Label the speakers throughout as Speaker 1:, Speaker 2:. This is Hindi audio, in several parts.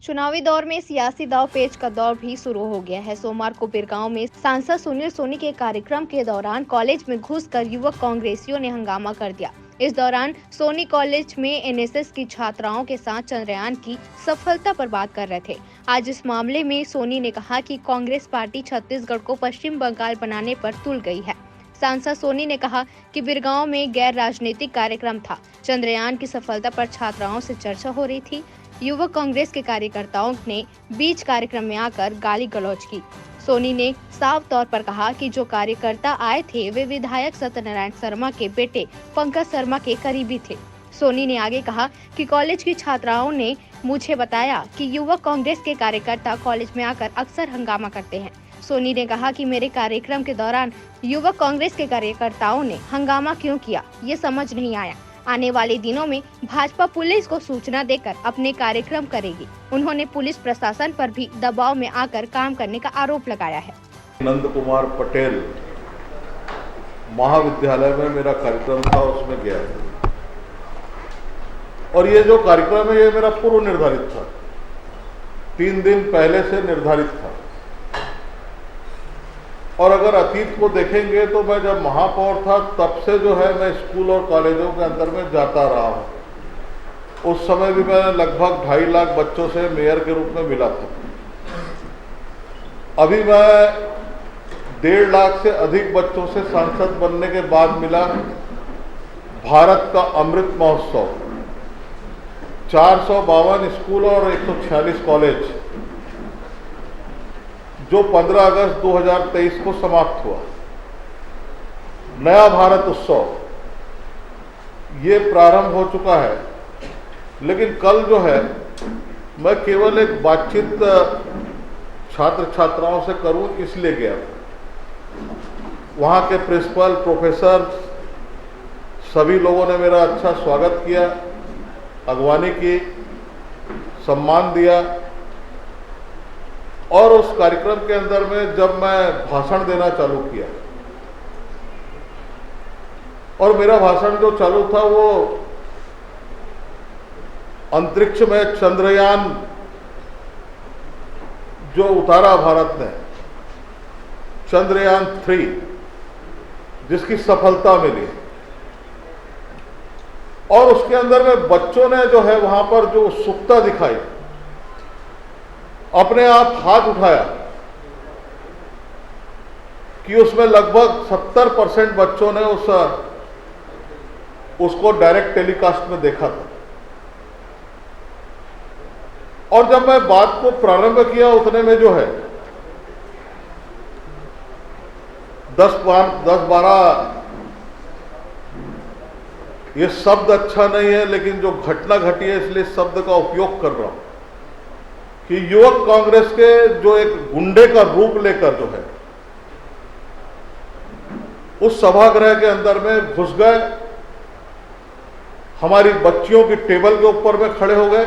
Speaker 1: चुनावी दौर में सियासी दांव पेच का दौर भी शुरू हो गया है। सोमवार को बिरगांव में सांसद सुनील सोनी के कार्यक्रम के दौरान कॉलेज में घुसकर युवक कांग्रेसियों ने हंगामा कर दिया। इस दौरान सोनी कॉलेज में एनएसएस की छात्राओं के साथ चंद्रयान की सफलता पर बात कर रहे थे। आज इस मामले में सोनी ने कहा कि कांग्रेस पार्टी छत्तीसगढ़ को पश्चिम बंगाल बनाने पर तुल गई है। सांसद सोनी ने कहा कि बिरगांव में गैर राजनीतिक कार्यक्रम था। चंद्रयान की सफलता पर छात्राओं से चर्चा हो रही थी। युवक कांग्रेस के कार्यकर्ताओं ने बीच कार्यक्रम में आकर गाली गलौज की। सोनी ने साफ तौर पर कहा कि जो कार्यकर्ता आए थे वे विधायक सत्यनारायण शर्मा के बेटे पंकज शर्मा के करीबी थे। सोनी ने आगे कहा कि कॉलेज की छात्राओं ने मुझे बताया कि युवक कांग्रेस के कार्यकर्ता कॉलेज में आकर अक्सर हंगामा करते हैं। सोनी ने कहा कि मेरे कार्यक्रम के दौरान युवक कांग्रेस के कार्यकर्ताओं ने हंगामा क्यों किया, ये समझ नहीं आया। आने वाले दिनों में भाजपा पुलिस को सूचना देकर अपने कार्यक्रम करेगी। उन्होंने पुलिस प्रशासन पर भी दबाव में आकर काम करने का आरोप लगाया है।
Speaker 2: नंद कुमार पटेल महाविद्यालय में मेरा कार्यक्रम था, उसमें गया और ये जो कार्यक्रम है ये मेरा पूर्व निर्धारित था, 3 दिन पहले से निर्धारित था। और अगर अतीत को देखेंगे तो मैं जब महापौर था तब से जो है मैं स्कूल और कॉलेजों के अंदर में जाता रहा हूँ। उस समय भी मैं लगभग 2.5 लाख बच्चों से मेयर के रूप में मिला था। अभी मैं 1.5 लाख से अधिक बच्चों से सांसद बनने के बाद मिला। भारत का अमृत महोत्सव, 452 स्कूल और 146 कॉलेज जो 15 अगस्त 2023 को समाप्त हुआ। नया भारत उत्सव ये प्रारंभ हो चुका है। लेकिन कल जो है मैं केवल एक बातचीत छात्र छात्राओं से करूं इसलिए गया था। वहाँ के प्रिंसिपल, प्रोफेसर सभी लोगों ने मेरा अच्छा स्वागत किया, अगवानी की, सम्मान दिया। और उस कार्यक्रम के अंदर में जब मैं भाषण देना चालू किया और मेरा भाषण जो चालू था वो अंतरिक्ष में चंद्रयान जो उतारा भारत ने, चंद्रयान 3 जिसकी सफलता मिली, और उसके अंदर में बच्चों ने जो है वहां पर जो उत्सुकता दिखाई, अपने आप हाथ उठाया कि उसमें लगभग 70% बच्चों ने उसको डायरेक्ट टेलीकास्ट में देखा था। और जब मैं बात को प्रारंभ किया उतने में जो है 10-12 ये शब्द अच्छा नहीं है, लेकिन जो घटना घटी है इसलिए शब्द का उपयोग कर रहा हूं कि युवक कांग्रेस के जो एक गुंडे का रूप लेकर जो है उस सभागृह के अंदर में घुस गए, हमारी बच्चियों की टेबल के ऊपर में खड़े हो गए।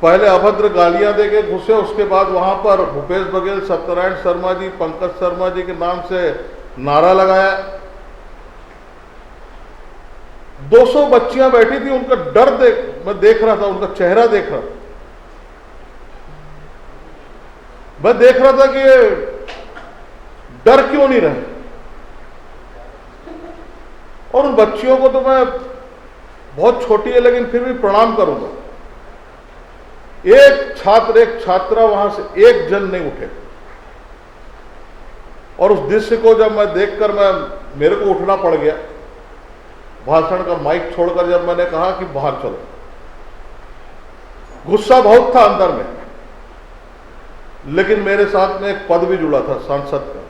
Speaker 2: पहले अभद्र गालियां देके घुसे, उसके बाद वहां पर भूपेश बघेल, सत्यनारायण शर्मा जी, पंकज शर्मा जी के नाम से नारा लगाया। 200 बच्चियां बैठी थी, उनका डर मैं देख रहा था, उनका चेहरा देख रहा था। मैं देख रहा था कि ये डर क्यों नहीं रहे। और उन बच्चियों को तो मैं, बहुत छोटी है लेकिन फिर भी प्रणाम करूंगा। एक छात्र, एक छात्रा वहां से एक जन नहीं उठे। और उस दृश्य को जब मैं देखकर मेरे को उठना पड़ गया। भाषण का माइक छोड़कर जब मैंने कहा कि बाहर चलो, गुस्सा बहुत था अंदर में, लेकिन मेरे साथ में एक पद भी जुड़ा था सांसद का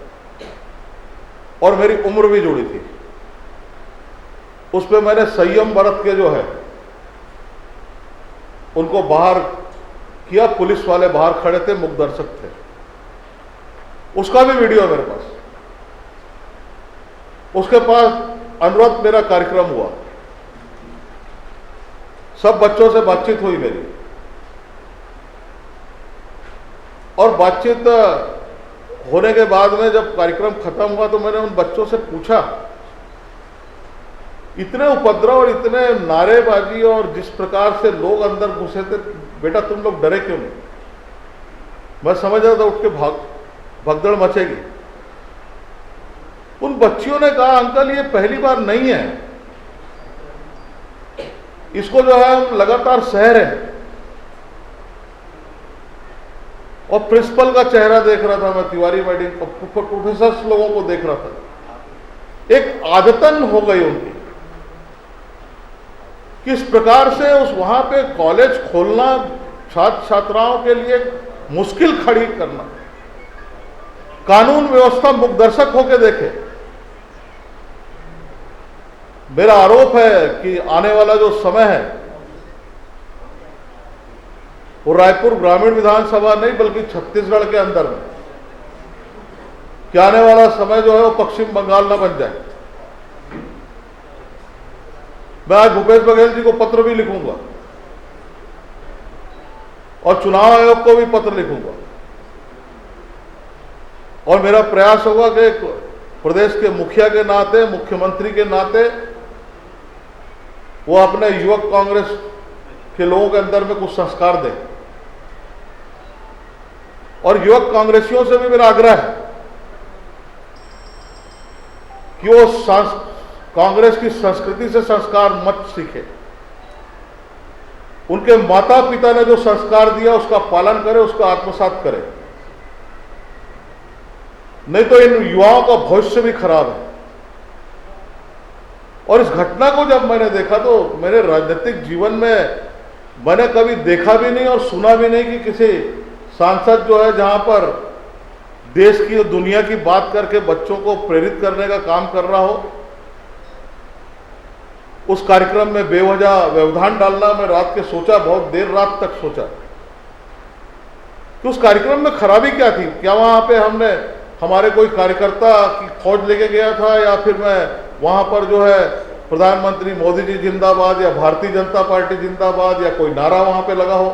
Speaker 2: और मेरी उम्र भी जुड़ी थी। उस पर मैंने संयम बरत के जो है उनको बाहर किया। पुलिस वाले बाहर खड़े थे, मुख दर्शक थे, उसका भी वीडियो मेरे पास। उसके पास अनुरोध मेरा कार्यक्रम हुआ, सब बच्चों से बातचीत हुई मेरी। और बातचीत होने के बाद में जब कार्यक्रम खत्म हुआ तो मैंने उन बच्चों से पूछा इतने उपद्रव और इतने नारेबाजी और जिस प्रकार से लोग अंदर घुसे थे, बेटा तुम लोग डरे क्यों नहीं? मैं समझ रहा था उठ के भगदड़ मचेगी। उन बच्चियों ने कहा अंकल ये पहली बार नहीं है, इसको जो है हम लगातार सह रहे हैं। और प्रिंसिपल का चेहरा देख रहा था मैं, तिवारी मैडम, प्रोफेसर्स लोगों को देख रहा था। एक आदतन हो गई उनकी, किस प्रकार से उस वहां पे कॉलेज खोलना छात्र छात्राओं के लिए मुश्किल खड़ी करना। कानून व्यवस्था मुखदर्शक होकर देखे। मेरा आरोप है कि आने वाला जो समय है वो रायपुर ग्रामीण विधानसभा नहीं बल्कि छत्तीसगढ़ के अंदर में, कि आने वाला समय जो है वो पश्चिम बंगाल न बन जाए। मैं आज भूपेश बघेल जी को पत्र भी लिखूंगा और चुनाव आयोग को भी पत्र लिखूंगा, और मेरा प्रयास होगा कि प्रदेश के मुखिया के नाते, मुख्यमंत्री के नाते वो अपने युवक कांग्रेस के लोगों के अंदर में कुछ संस्कार दें। और युवक कांग्रेसियों से भी मेरा आग्रह है कि वो कांग्रेस की संस्कृति से संस्कार मत सीखे। उनके माता पिता ने जो संस्कार दिया उसका पालन करें, उसका आत्मसात करें, नहीं तो इन युवाओं का भविष्य भी खराब है। और इस घटना को जब मैंने देखा तो मेरे राजनीतिक जीवन में मैंने कभी देखा भी नहीं और सुना भी नहीं कि किसी सांसद जो है जहां पर देश की और दुनिया की बात करके बच्चों को प्रेरित करने का काम कर रहा हो, उस कार्यक्रम में बेवजह व्यवधान डालना। मैं रात के सोचा, बहुत देर रात तक सोचा कि उस कार्यक्रम में खराबी क्या थी। क्या वहां पे हमने हमारे कोई कार्यकर्ता की फौज लेके गया था, या फिर मैं वहां पर जो है प्रधानमंत्री मोदी जी जिंदाबाद या भारतीय जनता पार्टी जिंदाबाद या कोई नारा वहां पे लगा हो।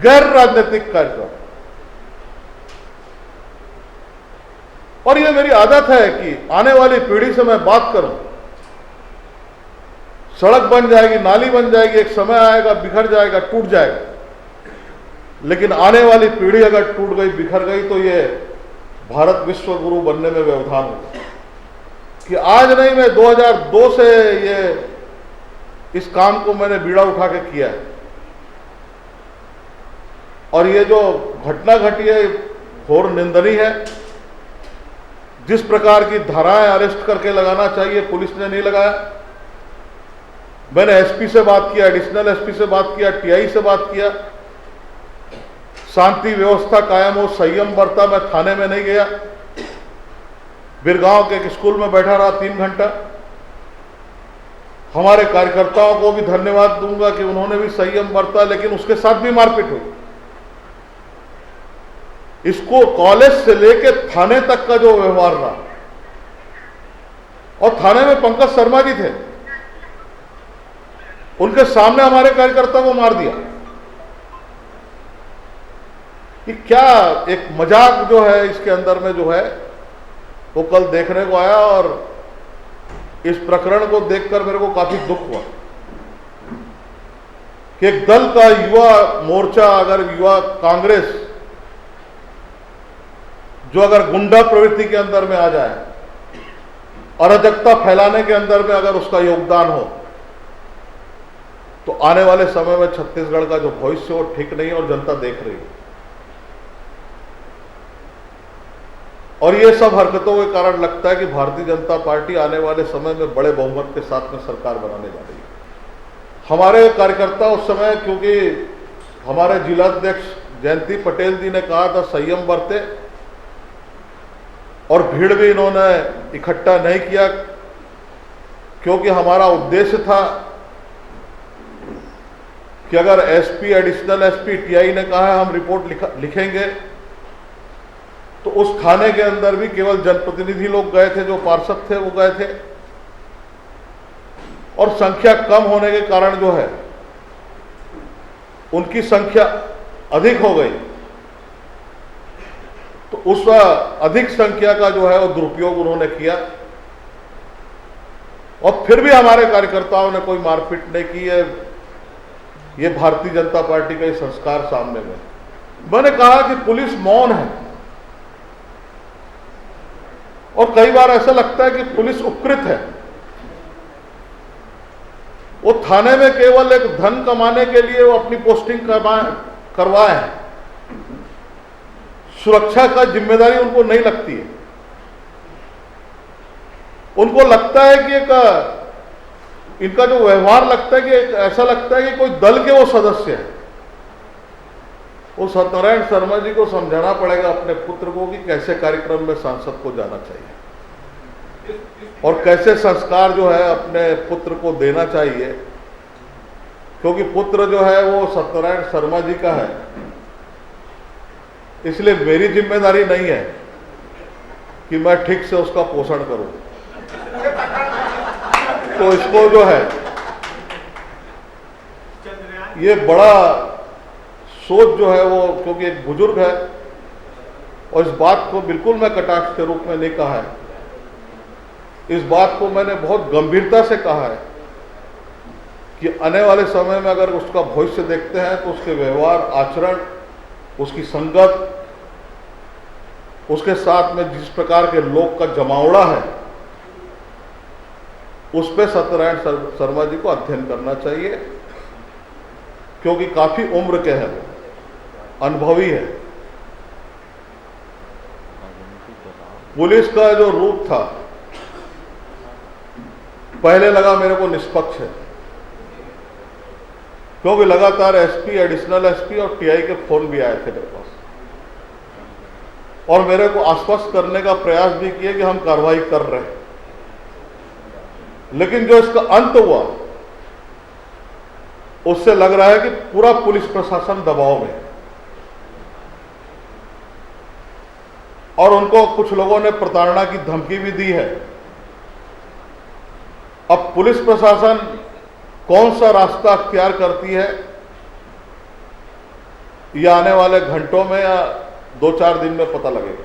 Speaker 2: गैर राजनीतिक कार्यक्रम। और ये मेरी आदत है कि आने वाली पीढ़ी से मैं बात करूं। सड़क बन जाएगी, नाली बन जाएगी, एक समय आएगा बिखर जाएगा, टूट जाएगा, लेकिन आने वाली पीढ़ी अगर टूट गई, बिखर गई तो ये भारत विश्व गुरु बनने में व्यवधान होगा। कि आज नहीं, मैं 2002 से ये इस काम को मैंने बीड़ा उठा के किया है। और ये जो घटना घटी है घोर निंदनीय है। जिस प्रकार की धाराएं अरेस्ट करके लगाना चाहिए पुलिस ने नहीं लगाया। मैंने एसपी से बात किया, एडिशनल एसपी से बात किया, टीआई से बात किया, शांति व्यवस्था कायम हो, संयम बरता। मैं थाने में नहीं गया, बिरगांव के एक स्कूल में बैठा रहा 3 घंटा। हमारे कार्यकर्ताओं को भी धन्यवाद दूंगा कि उन्होंने भी संयम बरता, लेकिन उसके साथ भी मारपीट हुई। इसको कॉलेज से लेके थाने तक का जो व्यवहार रहा, और थाने में पंकज शर्मा जी थे, उनके सामने हमारे कार्यकर्ता को मार दिया। कि क्या एक मजाक जो है इसके अंदर में जो है वो कल देखने को आया। और इस प्रकरण को देखकर मेरे को काफी दुख हुआ कि एक दल का युवा मोर्चा, अगर युवा कांग्रेस जो अगर गुंडा प्रवृत्ति के अंदर में आ जाए, अराजकता फैलाने के अंदर में अगर उसका योगदान हो, तो आने वाले समय में छत्तीसगढ़ का जो भविष्य वो ठीक नहीं है, और जनता देख रही है। और ये सब हरकतों के कारण लगता है कि भारतीय जनता पार्टी आने वाले समय में बड़े बहुमत के साथ में सरकार बनाने जा रही है। हमारे कार्यकर्ता उस समय, क्योंकि हमारे जिलाध्यक्ष जयंती पटेल जी ने कहा था संयम बरते, और भीड़ भी इन्होंने इकट्ठा नहीं किया, क्योंकि हमारा उद्देश्य था कि अगर एसपी, एडिशनल एसपी, टीआई ने कहा है हम रिपोर्ट लिखेंगे, तो उस थाने के अंदर भी केवल जनप्रतिनिधि लोग गए थे, जो पार्षद थे वो गए थे। और संख्या कम होने के कारण जो है उनकी संख्या अधिक हो गई, तो उस अधिक संख्या का जो है वो दुरुपयोग उन्होंने किया। और फिर भी हमारे कार्यकर्ताओं ने कोई मारपीट नहीं की है। ये भारतीय जनता पार्टी का ही संस्कार सामने में। मैंने कहा कि पुलिस मौन है, और कई बार ऐसा लगता है कि पुलिस उपकृत है। वो थाने में केवल एक धन कमाने के लिए वो अपनी पोस्टिंग करवाए हैं, सुरक्षा का जिम्मेदारी उनको नहीं लगती है। उनको लगता है कि इनका जो व्यवहार लगता है कि ऐसा लगता है कि कोई दल के वो सदस्य हैं। वो सत्यनारायण शर्मा जी को समझाना पड़ेगा अपने पुत्र को कि कैसे कार्यक्रम में सांसद को जाना चाहिए और कैसे संस्कार जो है अपने पुत्र को देना चाहिए, क्योंकि पुत्र जो है वो सत्यनारायण शर्मा जी का है। इसलिए मेरी जिम्मेदारी नहीं है कि मैं ठीक से उसका पोषण करूं। तो इसको जो है ये बड़ा सोच जो है वो, क्योंकि एक बुजुर्ग है, और इस बात को बिल्कुल मैं कटाक्ष के रूप में नहीं कहा है, इस बात को मैंने बहुत गंभीरता से कहा है कि आने वाले समय में अगर उसका भविष्य देखते हैं तो उसके व्यवहार, आचरण, उसकी संगत, उसके साथ में जिस प्रकार के लोग का जमावड़ा है, उस पर सत्यनारायण शर्मा जी को अध्ययन करना चाहिए, क्योंकि काफी उम्र के हैं, अनुभवी है। पुलिस का जो रूप था पहले लगा मेरे को निष्पक्ष है, क्योंकि लगातार एसपी, एडिशनल एसपी और टीआई के फोन भी आए थे मेरे पास, और मेरे को आश्वस्त करने का प्रयास भी किया कि हम कार्रवाई कर रहे हैं। लेकिन जो इसका अंत हुआ उससे लग रहा है कि पूरा पुलिस प्रशासन दबाव में, और उनको कुछ लोगों ने प्रताड़ना की धमकी भी दी है। अब पुलिस प्रशासन कौन सा रास्ता अख्तियार करती है, यह आने वाले घंटों में या 2-4 दिन में पता लगेगा।